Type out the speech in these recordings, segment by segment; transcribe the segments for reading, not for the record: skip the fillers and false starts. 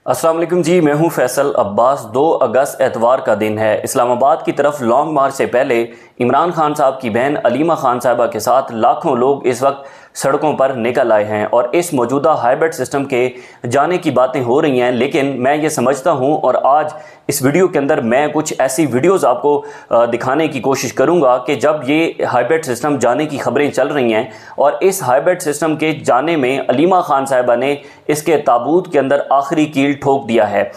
अस्सलाम वालेकुम जी, मैं हूं फैसल अब्बास। 2 अगस्त एतवार का दिन है। इस्लामाबाद की तरफ लॉन्ग मार्च से पहले इमरान खान साहब की बहन अलीमा खान साहिबा के साथ लाखों लोग इस वक्त सड़कों पर निकल आए हैं और इस मौजूदा हाइब्रिड सिस्टम के जाने की बातें हो रही हैं। लेकिन मैं ये समझता हूं और आज इस वीडियो के अंदर मैं कुछ ऐसी वीडियोस आपको दिखाने की कोशिश करूंगा कि जब ये हाइब्रिड सिस्टम जाने की खबरें चल रही हैं और इस हाइब्रिड सिस्टम के जाने में अलीमा खान साहिबा ने इसके ताबूत के अंदर आखिरी कील ठोक दिया है।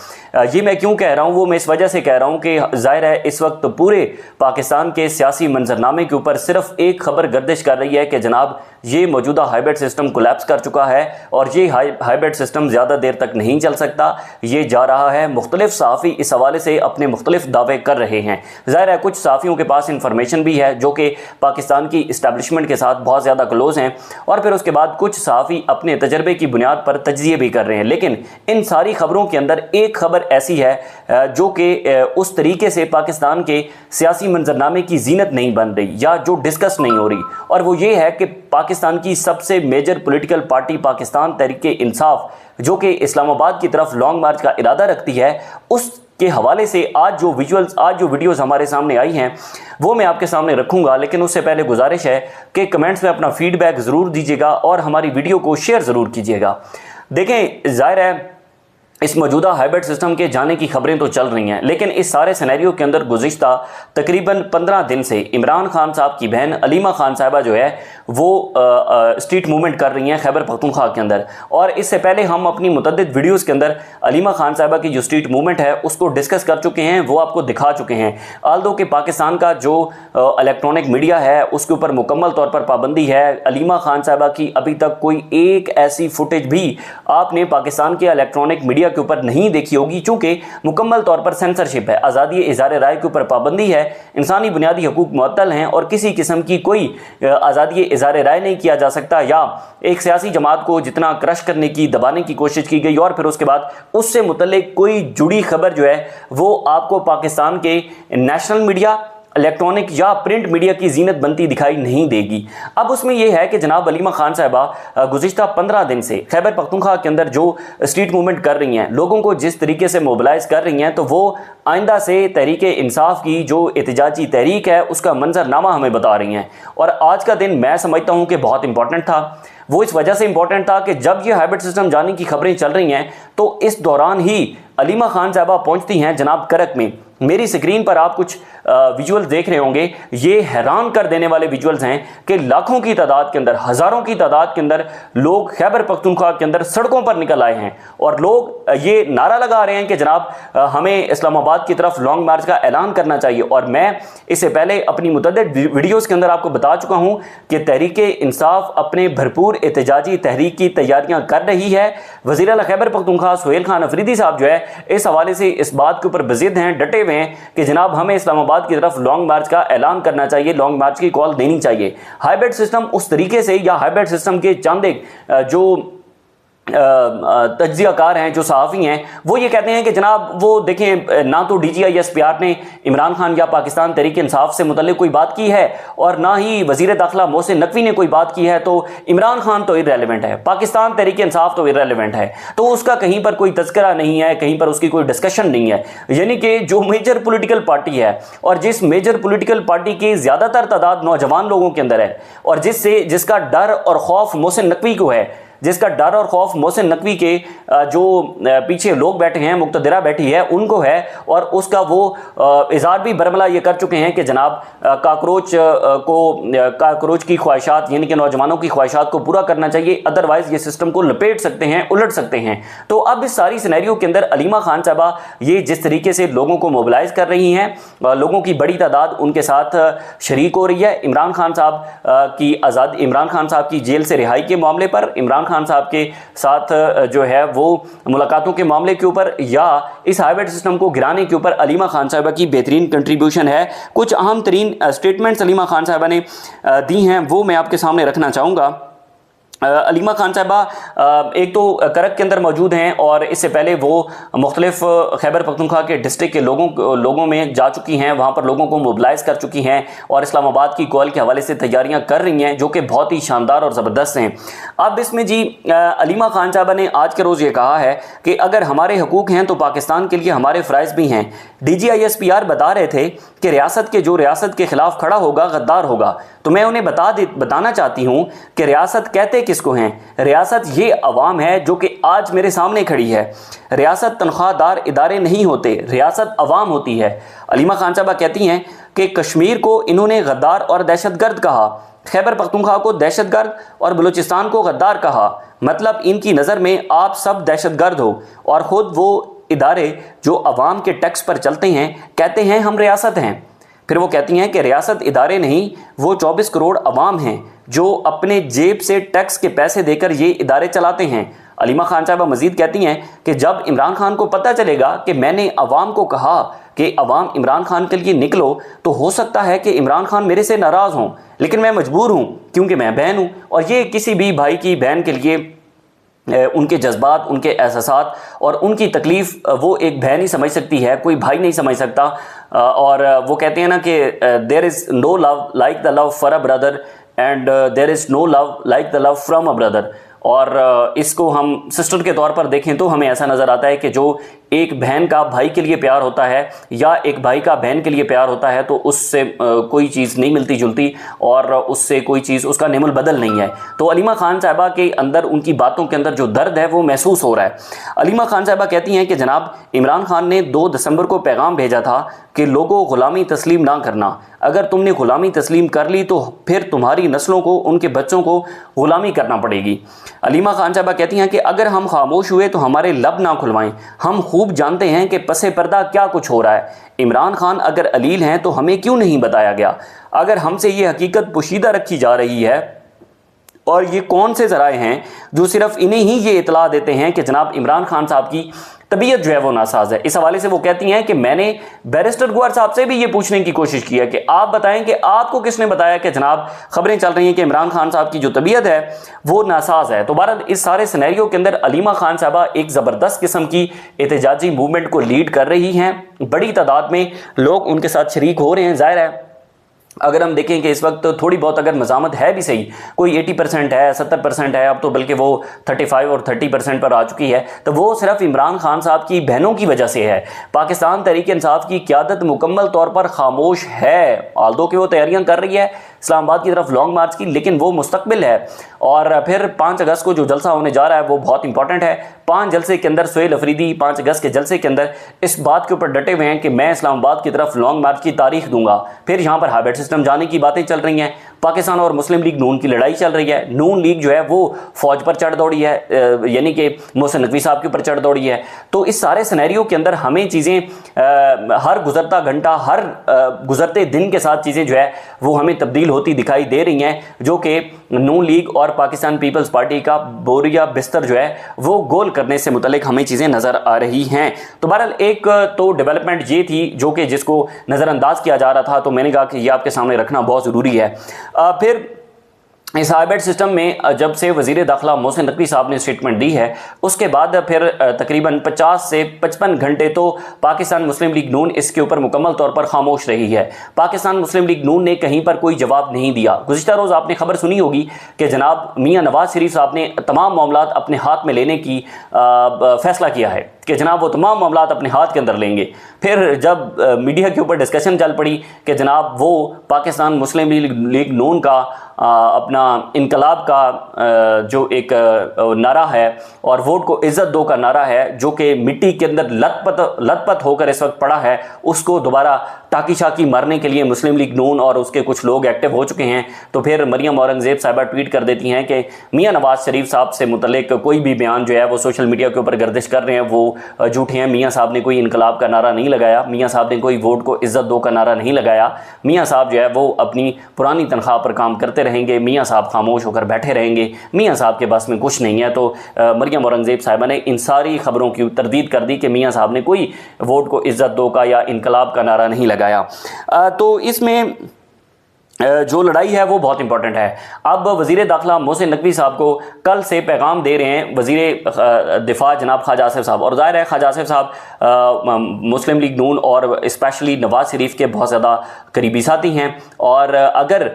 ये मैं क्यों कह रहा हूँ, वो मैं इस वजह से कह रहा हूँ कि जाहिर है इस वक्त पूरे पाकिस्तान के सियासी मंजरनामे के ऊपर सिर्फ एक खबर गर्दिश कर रही है कि जनाब ये मौजूदा हाइब्रिड सिस्टम कोलैप्स कर चुका है और ये हाइब्रिड सिस्टम ज़्यादा देर तक नहीं चल सकता, ये जा रहा है। मुख्तलिफ सहाफ़ी इस हवाले से अपने मुख्तलिफ दावे कर रहे हैं। ज़ाहिर है कुछ सहाफ़ियों के पास इंफॉर्मेशन भी है जो कि पाकिस्तान की इस्टेब्लिशमेंट के साथ बहुत ज़्यादा क्लोज़ हैं और फिर उसके बाद कुछ सहाफ़ी अपने तजर्बे की बुनियाद पर तज्ज़िये भी कर रहे हैं। लेकिन इन सारी खबरों के अंदर एक खबर ऐसी है जो कि उस तरीके से पाकिस्तान के सियासी मंजरनामे की जीनत नहीं बन रही या जो डिस्कस नहीं हो रही, और वो ये है कि पाकिस्तान की सबसे major political party Pakistan Tehreek-e-Insaf जो कि इस्लामाबाद की तरफ लॉन्ग मार्च का इरादा रखती है, उसके हवाले से आज जो वीडियोस हमारे सामने आई हैं वो मैं आपके सामने रखूंगा। लेकिन उससे पहले गुजारिश है कि कमेंट्स में अपना फीडबैक ज़रूर दीजिएगा और हमारी वीडियो को शेयर ज़रूर कीजिएगा। देखें, जाहिर है इस मौजूदा हाइब्रिड सिस्टम के जाने की खबरें तो चल रही हैं, लेकिन इस सारे सिनेरियो के अंदर गुज़िश्ता तकरीबन 15 दिन से इमरान खान साहब की बहन अलीमा खान साहिबा जो है वो स्ट्रीट मूवमेंट कर रही हैं खैबर पख्तूनख्वा के अंदर। और इससे पहले हम अपनी मुतअद्दिद वीडियोस के अंदर अलीमा खान साहिबा की जो स्ट्रीट मूवमेंट है उसको डिस्कस कर चुके हैं, वो आपको दिखा चुके हैं। आल्दो कि पाकिस्तान का जो इलेक्ट्रॉनिक मीडिया है उसके ऊपर मुकम्मल तौर पर पाबंदी है। अलीमा खान साहिबा की अभी तक कोई एक ऐसी फुटेज भी आपने पाकिस्तान के इलेक्ट्रॉनिक मीडिया के ऊपर नहीं देखी होगी, चूंकि मुकम्मल तौर पर सेंसरशिप है, आज़ादी इज़हार राय के ऊपर पाबंदी है, इंसानी बुनियादी हकूक मुअत्तल हैं और किसी किस्म की कोई आज़ादी इज़हार राय नहीं किया जा सकता। या एक सियासी जमात को जितना क्रश करने की, दबाने की कोशिश की गई और फिर उसके बाद उससे मुतल्लिक कोई जुड़ी खबर जो है वो आपको पाकिस्तान के नेशनल मीडिया, इलेक्ट्रॉनिक या प्रिंट मीडिया की जीनत बनती दिखाई नहीं देगी। अब उसमें यह है कि जनाब अलीमा खान साहिबा गुज़िश्ता 15 दिन से खैबर पख्तूनख्वा के अंदर जो स्ट्रीट मूवमेंट कर रही हैं, लोगों को जिस तरीके से मोबिलाइज कर रही हैं, तो वो आइंदा से तहरीक-ए-इंसाफ की जो एहतजाजी तहरीक है उसका मंजरनामा हमें बता रही हैं। और आज का दिन मैं समझता हूँ कि बहुत इंपॉर्टेंट था। वो इस वजह से इंपॉर्टेंट था कि जब ये हाइब्रिड सिस्टम जाने की खबरें चल रही हैं तो इस दौरान ही अलीमा खान साहिबा पहुंचती हैं जनाब करक में। मेरी स्क्रीन पर आप कुछ विजुअल्स देख रहे होंगे, ये हैरान कर देने वाले विजुअल्स हैं कि लाखों की तादाद के अंदर, हज़ारों की तादाद के अंदर लोग खैबर पख्तूनख्वा के अंदर सड़कों पर निकल आए हैं और लोग ये नारा लगा रहे हैं कि जनाब हमें इस्लामाबाद की तरफ लॉन्ग मार्च का ऐलान करना चाहिए। और मैं इससे पहले अपनी मुतअद्दिद वीडियोज़ के अंदर आपको बता चुका हूँ कि तहरीक-ए-इंसाफ अपने भरपूर एहतजाजी तहरीक की तैयारियाँ कर रही है। वज़ीर आला खैबर पख्तूनख्वा सुहेल खान अफरीदी साहब जो है इस हवाले से इस बात के ऊपर बज़िद हैं, डटे हुए हैं कि जनाब हमें इस्लामाबाद की तरफ लॉन्ग मार्च का ऐलान करना चाहिए, लॉन्ग मार्च की कॉल देनी चाहिए। हाइब्रिड सिस्टम उस तरीके से या हाइब्रिड सिस्टम के चंद एक जो तज्जियाकार हैं, जो सहाफ़ी हैं, वो ये कहते हैं कि जनाब वो देखें, ना तो DGI-SPR ने इमरान खान या पाकिस्तान तहरीक इंसाफ से मुतल्लिक कोई बात की है और ना ही वज़ीर दाखिला मोहसिन नकवी ने कोई बात की है। तो इमरान खान तो इररेलेवेंट है, पाकिस्तान तहरीक इंसाफ तो इररेलेवेंट है, तो उसका कहीं पर कोई तज़किरा नहीं है, कहीं पर उसकी कोई डिस्कशन नहीं है। यानी कि जो मेजर पॉलिटिकल पार्टी है और जिस मेजर पॉलिटिकल पार्टी की ज़्यादातर तादाद नौजवान लोगों के अंदर है और जिसका डर और खौफ मोहसिन नकवी को है, जिसका डर और खौफ मोहसिन नकवी के जो पीछे लोग बैठे हैं, मुक्तदिरा बैठी है, उनको है, और उसका वो इज़हार भी बरमला ये कर चुके हैं कि जनाब काकरोच की ख्वाहिशात यानी कि नौजवानों की ख्वाहिशात को पूरा करना चाहिए, अदरवाइज़ ये सिस्टम को लपेट सकते हैं, उलट सकते हैं। तो अब इस सारी सिनेरियो के अंदर अलीमा खान साहिबा ये जिस तरीके से लोगों को मोबिलाइज कर रही हैं, लोगों की बड़ी तादाद उनके साथ शरीक हो रही है इमरान खान साहब की जेल से रिहाई के मामले पर, इमरान खान साहब के साथ जो है वो मुलाकातों के मामले के ऊपर या इस हाइब्रिड सिस्टम को गिराने के ऊपर अलीमा खान साहिबा की बेहतरीन कंट्रीब्यूशन है। कुछ अहम तरीन स्टेटमेंट्स अलीमा खान साहिबा ने दी हैं वो मैं आपके सामने रखना चाहूँगा। अलीमा खान साहबा एक तो करक के अंदर मौजूद हैं और इससे पहले वो मुख्तलिफ खैबर पख्तूनख्वा के डिस्ट्रिक्ट के लोगों में जा चुकी हैं, वहाँ पर लोगों को मोबिलाइज कर चुकी हैं और इस्लामाबाद की कॉल के हवाले से तैयारियाँ कर रही हैं जो कि बहुत ही शानदार और ज़बरदस्त हैं। अब इसमें जी अलीमा खान साहबा ने आज के रोज़ ये कहा है कि अगर हमारे हकूक़ हैं तो पाकिस्तान के लिए हमारे फ़राइज़ भी हैं। DGISPR बता रहे थे कि रियासत के ख़िलाफ़ खड़ा होगा गद्दार होगा, तो मैं उन्हें बताना चाहती हूँ कि रियासत कहते किसको हैं? रियासत ये अवाम है जो कि आज मेरे सामने खड़ी है। रियासत तनख्वाहदार इदारे नहीं होते, रियासत अवाम होती है। अलीमा खान साहबा कहती हैं कि कश्मीर को इन्होंने गद्दार और दहशतगर्द कहा, खैबर पख्तूनख्वा को दहशतगर्द और बलूचिस्तान को गद्दार कहा। मतलब इनकी नज़र में आप सब दहशतगर्द हो और ख़ुद वो इदारे जो अवाम के टैक्स पर चलते हैं कहते हैं हम रियासत हैं। फिर वो कहती हैं कि रियासत इदारे नहीं, वो 24 करोड़ अवाम हैं जो अपने जेब से टैक्स के पैसे देकर ये इदारे चलाते हैं। अलीमा खान साहबा मजीद कहती हैं कि जब इमरान खान को पता चलेगा कि मैंने अवाम को कहा कि अवाम इमरान खान के लिए निकलो, तो हो सकता है कि इमरान खान मेरे से नाराज़ हों, लेकिन मैं मजबूर हूँ क्योंकि मैं बहन हूँ। और ये किसी भी भाई की बहन के लिए उनके जज्बात, उनके एहसासात और उनकी तकलीफ़ वो एक बहन ही समझ सकती है, कोई भाई नहीं समझ सकता। और वो कहते हैं ना कि there is no love like the love for a brother and there is no love like the love from a brother. और इसको हम सिस्टर के तौर पर देखें तो हमें ऐसा नज़र आता है कि जो एक बहन का भाई के लिए प्यार होता है या एक भाई का बहन के लिए प्यार होता है तो उससे कोई चीज़ नहीं मिलती जुलती और उससे कोई चीज़ उसका नेमुल बदल नहीं है। तो अलीमा खान साहबा के अंदर, उनकी बातों के अंदर जो दर्द है वो महसूस हो रहा है। अलीमा खान साहबा कहती हैं कि जनाब इमरान खान ने 2 दिसंबर को पैगाम भेजा था कि लोगों ग़ुलामी तस्लीम ना करना, अगर तुमने ग़ुलामी तस्लीम कर ली तो फिर तुम्हारी नस्लों को, उनके बच्चों को ग़ुलामी करना पड़ेगी। अलीमा खान साहबा कहती हैं कि अगर हम खामोश हुए तो हमारे लब ना खुलवाएं, हम खूब जानते हैं कि पसे पर्दा क्या कुछ हो रहा है। इमरान खान अगर अलील हैं तो हमें क्यों नहीं बताया गया? अगर हमसे ये हकीकत पोशीदा रखी जा रही है और ये कौन से ज़राए हैं जो सिर्फ इन्हें ही ये इतला देते हैं कि जनाब इमरान खान साहब की तबीयत जो है वो नासाज है। इस हवाले से वो कहती हैं कि मैंने बैरिस्टर गुआर साहब से भी ये पूछने की कोशिश की है कि आप बताएं कि आपको किसने बताया कि जनाब खबरें चल रही हैं कि इमरान खान साहब की जो तबीयत है वो नासाज है। तो बहरहाल इस सारे सिनेरियो के अंदर अलीमा खान साहबा एक ज़बरदस्त किस्म की एहतजाजी मूवमेंट को लीड कर रही हैं। बड़ी तादाद में लोग उनके साथ शरीक हो रहे हैं। ज़ाहिर है अगर हम देखें कि इस वक्त थोड़ी बहुत अगर मज़ामत है भी सही, कोई 80% है, 70% है, अब तो बल्कि वो 35 और 30% पर आ चुकी है, तो वो सिर्फ इमरान खान साहब की बहनों की वजह से है। पाकिस्तान तहरीक इंसाफ की क़यादत मुकम्मल तौर पर खामोश है, आल्दो कि वो तैयारियां कर रही है इस्लामाबाद की तरफ लॉन्ग मार्च की, लेकिन वो मुस्तकबिल है। और फिर 5 अगस्त को जो जलसा होने जा रहा है वो बहुत इंपॉर्टेंट है। 5 जलसे के अंदर सुहेल अफरीदी 5 अगस्त के जलसे के अंदर इस बात के ऊपर डटे हुए हैं कि मैं इस्लामाबाद की तरफ लॉन्ग मार्च की तारीख दूंगा। फिर यहाँ पर हाइब्रिड सिस्टम जाने की बातें चल रही हैं। पाकिस्तान और मुस्लिम लीग नून की लड़ाई चल रही है। नून लीग जो है वो फौज पर चढ़ दौड़ी है, यानी कि मोहसिन नकवी साहब के ऊपर चढ़ दौड़ी है। तो इस सारे सिनेरियो के अंदर हमें चीज़ें हर गुजरता घंटा, हर गुजरते दिन के साथ चीज़ें जो है वो हमें तब्दील होती दिखाई दे रही हैं, जो कि नून लीग और पाकिस्तान पीपल्स पार्टी का बोरिया बिस्तर जो है वो गोल करने से मुतल्लिक हमें चीज़ें नज़र आ रही हैं। तो बहरहाल एक तो डेवलपमेंट ये थी जो कि जिसको नज़रअंदाज किया जा रहा था, तो मैंने कहा कि ये आपके सामने रखना बहुत ज़रूरी है। फिर इस हाइब्रिड सिस्टम में जब से वज़ीर दाखिला मोहसिन नकवी साहब ने स्टेटमेंट दी है, उसके बाद फिर तकरीबन 50 से 55 घंटे तो पाकिस्तान मुस्लिम लीग नून इसके ऊपर मुकम्मल तौर पर खामोश रही है। पाकिस्तान मुस्लिम लीग नून ने कहीं पर कोई जवाब नहीं दिया। गुज़िश्ता रोज़ आपने खबर सुनी होगी कि जनाब मियाँ नवाज शरीफ साहब ने तमाम मामलात अपने हाथ में लेने की फ़ैसला किया है कि जनाब वो तमाम मामलात अपने हाथ के अंदर लेंगे। फिर जब मीडिया के ऊपर डिस्कशन चल पड़ी कि जनाब वो पाकिस्तान मुस्लिम लीग नून का अपना इनकलाब का जो एक नारा है और वोट को इज़्ज़त दो का नारा है, जो कि मिट्टी के अंदर लथपथ होकर इस वक्त पड़ा है, उसको दोबारा टाकी शाकी मारने के लिए मुस्लिम लीग नून और उसके कुछ लोग एक्टिव हो चुके हैं। तो फिर मरियम औरंगज़ेब साहिबा ट्वीट कर देती हैं कि मियाँ नवाज शरीफ साहब से मुतल्लिक कोई भी बयान जो है वो सोशल मीडिया के ऊपर गर्दिश कर रहे हैं वो झूठे हैं। मियाँ साहब ने कोई इनकलाब का नारा नहीं लगाया, मियाँ साहब ने कोई वोट को इज़्ज़त दो का नारा नहीं लगाया। मियाँ साहब जो है वो अपनी पुरानी तनख्वाह पर काम करते रहेंगे, मियाँ साहब खामोश होकर बैठे रहेंगे, मियाँ साहब के बस में कुछ नहीं है। तो मरियम औरंगज़ेब साहिबा ने इन सारी खबरों की तरदीद कर दी कि मियाँ साहब ने कोई वोट को इज़्ज़त दो का या इनकलाब का नारा नहीं लगाया। तो इसमें जो लड़ाई है वो बहुत इंपॉर्टेंट है। अब वज़ीर दाखिला मोहसिन नकवी साहब को कल से पैगाम दे रहे हैं वज़ीर दिफा जनाब ख्वाजा आसिफ साहब, और ज़ाहिर है ख्वाजा आसिफ साहब मुस्लिम लीग नून और स्पेशली नवाज शरीफ के बहुत ज़्यादा करीबी साथी हैं, और अगर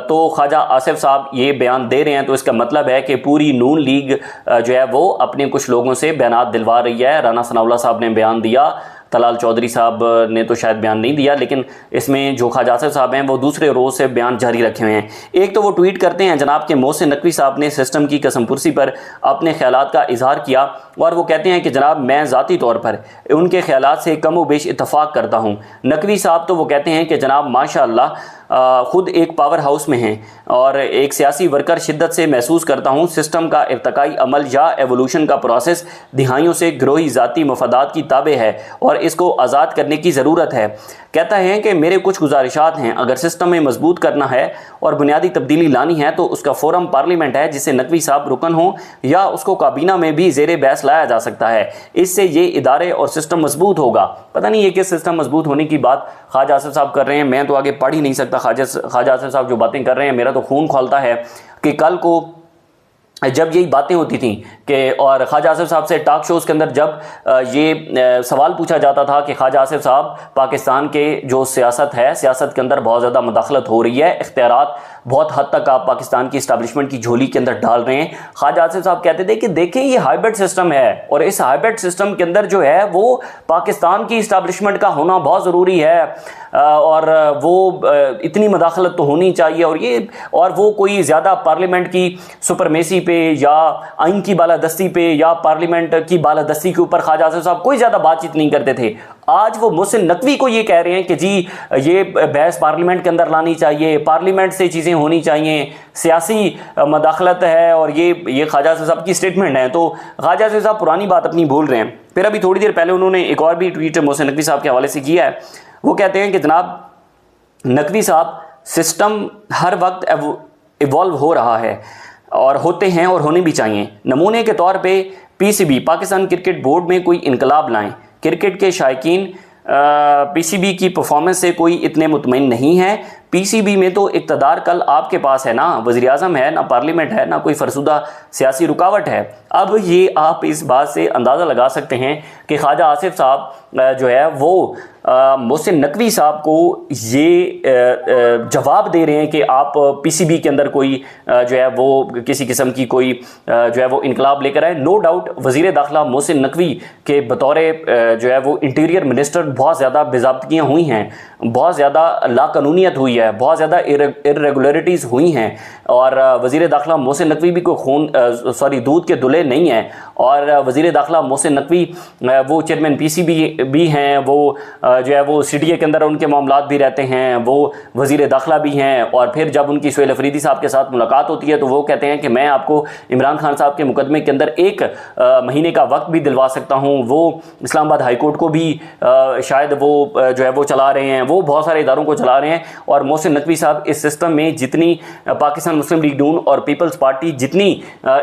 तो ख्वाजा आसिफ साहब ये बयान दे रहे हैं तो इसका मतलब है कि पूरी नून लीग जो है वो अपने कुछ लोगों से बयान दिलवा रही है। राना सनाउल्लाह साहब ने बयान दिया, तलाल चौधरी साहब ने तो शायद बयान नहीं दिया, लेकिन इसमें जो ख्वाजा आसिफ साहब हैं वो दूसरे रोज़ से बयान जारी रखे हुए हैं। एक तो वो ट्वीट करते हैं जनाब के मोहसिन नकवी साहब ने सिस्टम की कसम पुरसी पर अपने ख्यालात का इजहार किया, और वो कहते हैं कि जनाब मैं ज़ाती तौर पर उनके ख्यालात से कम व बेश इत्तफाक करता हूँ। नकवी साहब तो वो कहते हैं कि जनाब माशाअल्लाह ख़ुद एक पावर हाउस में हैं, और एक सियासी वर्कर शिद्दत से महसूस करता हूँ सिस्टम का इर्तकाई अमल या एवोल्यूशन का प्रोसेस दिहाइयों से गिरोही ज़ाती मफादात की ताबे है और इसको आज़ाद करने की ज़रूरत है। कहता है कि मेरे कुछ गुजारिशात हैं, अगर सिस्टम में मजबूत करना है और बुनियादी तब्दीली लानी है तो उसका फोरम पार्लियामेंट है जिससे नकवी साहब रुकन हो, या उसको काबीना में भी ज़ेरे बहस लाया जा सकता है। इससे ये इदारे और सिस्टम मजबूत होगा। पता नहीं ये किस सिस्टम मजबूत होने की बात ख्वाजा आसिफ साहब कर रहे हैं, मैं तो आगे पढ़ ही नहीं सकता। ख्वाजा आसिफ साहब जो बातें कर रहे हैं मेरा तो खून खौलता है कि कल को जब यही बातें होती थी कि, और ख्वाजा आसिफ साहब से टॉक शोज़ के अंदर जब ये सवाल पूछा जाता था कि ख्वाजा आसिफ साहब पाकिस्तान के जो सियासत है, सियासत के अंदर बहुत ज़्यादा मुदाखलत हो रही है, इख्तियारात बहुत हद तक आप पाकिस्तान की इस्टेब्लिशमेंट की झोली के अंदर डाल रहे हैं। ख्वाजा आसिफ साहब कहते थे कि देखें ये हाइब्रिड सिस्टम है, और इस हाइब्रिड सिस्टम के अंदर जो है वो पाकिस्तान की इस्टेब्लिशमेंट का होना बहुत ज़रूरी है, और वो इतनी मुदाखलत तो होनी चाहिए, और वो कोई ज़्यादा पार्लियामेंट की सुपरमेसी पे या आइन की बालादस्ती पे या पार्लियामेंट की बालादस्ती के ऊपर ख्वाजा आसिफ साहब कोई ज़्यादा बातचीत नहीं करते थे। आज वो मोहसिन नकवी को ये कह रहे हैं कि जी ये बहस पार्लियामेंट के अंदर लानी चाहिए, पार्लियामेंट से चीज़ें होनी चाहिए, सियासी मदाखलत है, और ये ख्वाजा आसिफ साहब की स्टेटमेंट है। तो ख्वाजा आसिफ साहब पुरानी बात अपनी भूल रहे हैं। फिर अभी थोड़ी देर पहले उन्होंने एक और भी ट्वीट मोहसिन नकवी साहब के हवाले से किया है। वो कहते हैं कि जनाब नकवी साहब सिस्टम हर वक्त इवॉल्व हो रहा है, और होते हैं और होने भी चाहिए। नमूने के तौर पे पीसीबी पाकिस्तान क्रिकेट बोर्ड में कोई इनकलाब लाएं। क्रिकेट के शायकीन पीसीबी की परफॉर्मेंस से कोई इतने मुतमईन नहीं है। पीसीबी में तो इक़्तिदार कल आपके पास है ना, वज़ीर आज़म है ना, पार्लियामेंट है ना, कोई फरसुदा सियासी रुकावट है। अब ये आप इस बात से अंदाज़ा लगा सकते हैं कि ख्वाजा आसिफ साहब जो है वो मोहसिन नकवी साहब को ये जवाब दे रहे हैं कि आप पीसीबी के अंदर कोई जो है वो किसी किस्म की कोई जो है वो इनकलाब लेकर आए। नो डाउट वज़ीर दाखिला मोहसिन नकवी के बतौर जो है वो इंटीरियर मिनिस्टर बहुत ज़्यादा बेज़ाब्तियाँ हुई हैं, बहुत ज़्यादा लाकानूनियत हुई है, बहुत ज़्यादा इर्रेगुलरिटीज़ हुई हैं, और वज़ीर दाखिला मोहसिन नकवी भी कोई दूध के दुले नहीं है। और वज़ीर दाखिला मोहसिन नकवी वो चेयरमैन पीसीबी भी हैं, वो जो है वो सीडीए के अंदर उनके मामलात भी रहते हैं, वो वज़ीर दाखिला भी हैं। और फिर जब उनकी सुहेल अफरीदी साहब के साथ मुलाकात होती है तो वो कहते हैं कि मैं आपको इमरान खान साहब के मुकदमे के अंदर 1 महीने का वक्त भी दिलवा सकता हूँ। वो इस्लामाबाद हाई कोर्ट को भी शायद वो जो है वो चला रहे हैं, वो बहुत सारे इदारों को चला रहे हैं। और मोहसिन नकवी साहब इस सिस्टम में जितनी पाकिस्तान मुस्लिम लीग नून और पीपल्स पार्टी जितनी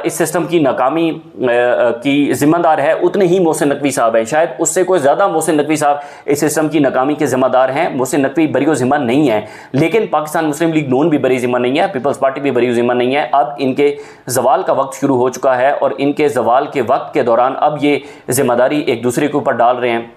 इस सिस्टम की नाकामी की ज़िम्मेदार है, उतने ही मोहसिन नकवी साहब हैं। शायद उससे कोई ज़्यादा मोहसिन नकवी साहब इस सिस्टम की नाकामी के ज़िम्मेदार हैं। मोहसिन नकवी बरी ज़िम्मा नहीं है, लेकिन पाकिस्तान मुस्लिम लीग नून भी बरी ज़िम्मा नहीं है, पीपल्स पार्टी भी बरी ज़िम्मा नहीं है। अब इनके जवाल का वक्त शुरू हो चुका है, और इनके जवाल के वक्त के दौरान अब ये ज़िम्मेदारी एक दूसरे के ऊपर डाल रहे हैं।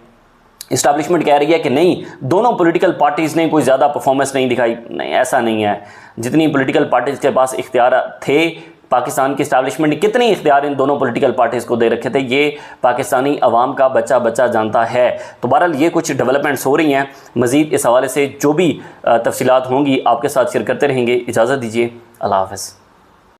इस्टेब्लिशमेंट कह रही है कि नहीं, दोनों पॉलिटिकल पार्टीज़ ने कोई ज़्यादा परफॉर्मेंस नहीं दिखाई। नहीं, ऐसा नहीं है। जितनी पॉलिटिकल पार्टीज़ के पास इख्तियार थे, पाकिस्तान की इस्टेब्लिशमेंट ने कितने इख्तियार इन दोनों पॉलिटिकल पार्टीज़ को दे रखे थे, ये पाकिस्तानी अवाम का बच्चा बच्चा जानता है। तो बहरहाल ये कुछ डेवलपमेंट्स हो रही हैं। मज़ीद इस हवाले से जो भी तफसीलात होंगी आपके साथ शेयर करते रहेंगे। इजाज़त दीजिए, अल्लाह हाफ़िज़।